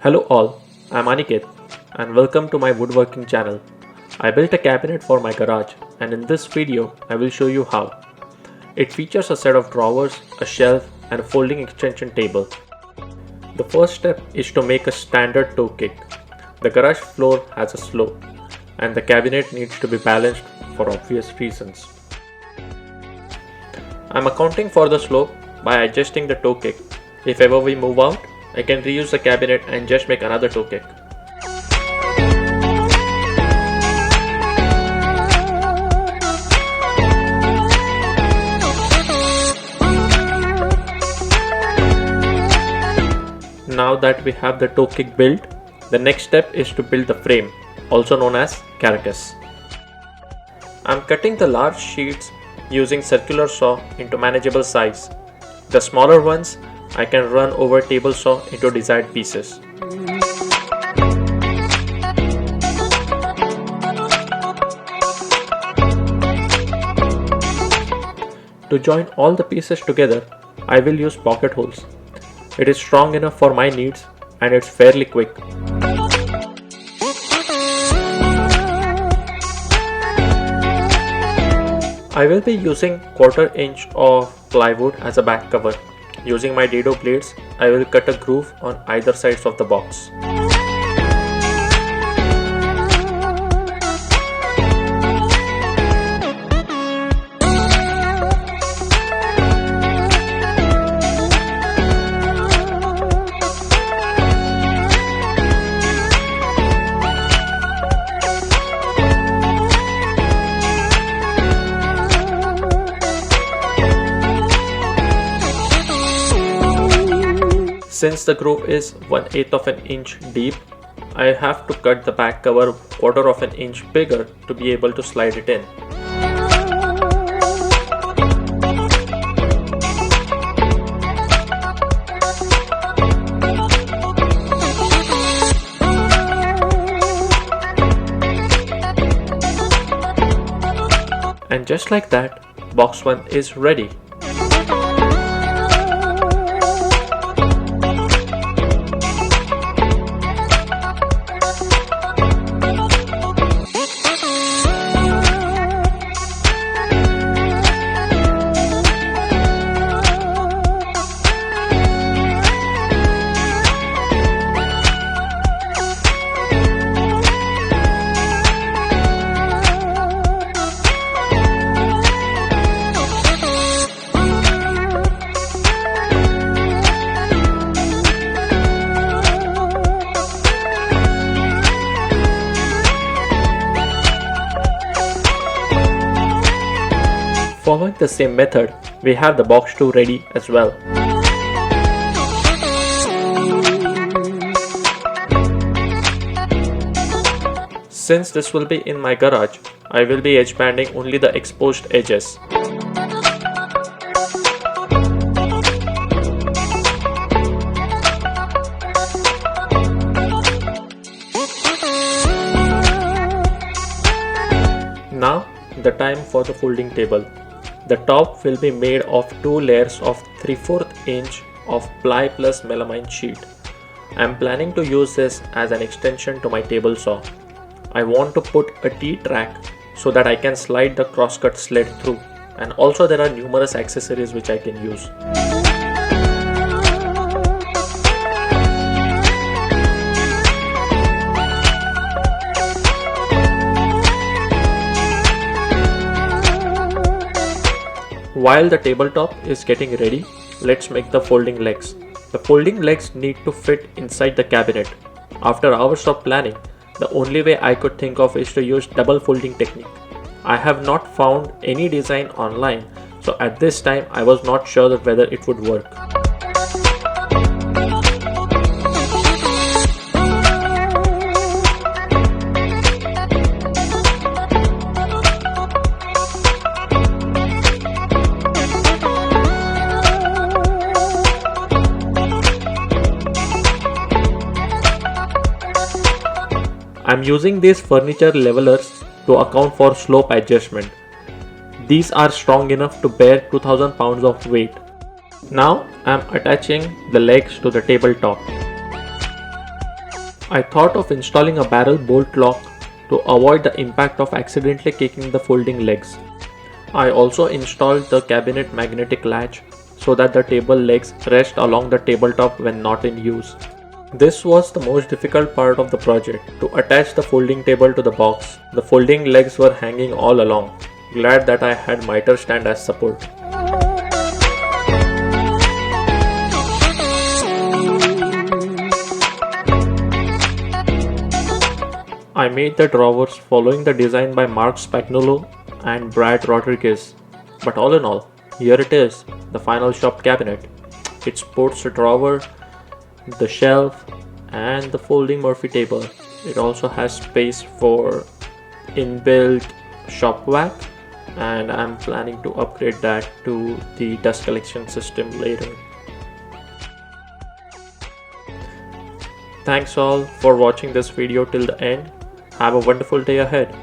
Hello all, I'm Aniket and welcome to my woodworking channel. I built a cabinet for my garage and in this video I will show you how. It features a set of drawers, a shelf and a folding extension table. The first step is to make a standard toe kick. The garage floor has a slope and the cabinet needs to be balanced for obvious reasons. I'm accounting for the slope by adjusting the toe kick. If ever we move out, I can reuse the cabinet and just make another toe kick. Now that we have the toe kick built, the next step is to build the frame, also known as carcass. I'm cutting the large sheets using circular saw into manageable size. The smaller ones I can run over table saw into desired pieces. To join all the pieces together, I will use pocket holes. It is strong enough for my needs and it's fairly quick. I will be using 1/4 inch of plywood as a back cover. Using my dado blades, I will cut a groove on either sides of the box. Since the groove is 1/8 of an inch deep, I have to cut the back cover 1/4 of an inch bigger to be able to slide it in. And just like that, box 1 is ready. Following the same method, we have the box 2 ready as well. Since this will be in my garage, I will be edge banding only the exposed edges. Now, the time for the folding table. The top will be made of 2 layers of 3/4 inch of ply plus melamine sheet. I am planning to use this as an extension to my table saw. I want to put a T-track so that I can slide the crosscut slit through, and also there are numerous accessories which I can use. While the tabletop is getting ready, let's make the folding legs. The folding legs need to fit inside the cabinet. After hours of planning, the only way I could think of is to use double folding technique. I have not found any design online, so at this time I was not sure that whether it would work. I'm using these furniture levelers to account for slope adjustment. These are strong enough to bear 2000 pounds of weight. Now I'm attaching the legs to the tabletop. I thought of installing a barrel bolt lock to avoid the impact of accidentally kicking the folding legs. I also installed the cabinet magnetic latch so that the table legs rest along the tabletop when not in use. This was the most difficult part of the project, to attach the folding table to the box. The folding legs were hanging all along. Glad that I had miter stand as support. I made the drawers following the design by Mark Spagnuolo and Brad Rodriguez. But all in all, here it is, the final shop cabinet. It sports a drawer, the shelf, and the folding Murphy table. It also has space for inbuilt shop vac, and I'm planning to upgrade that to the dust collection system later. Thanks all for watching this video till the end. Have a wonderful day ahead.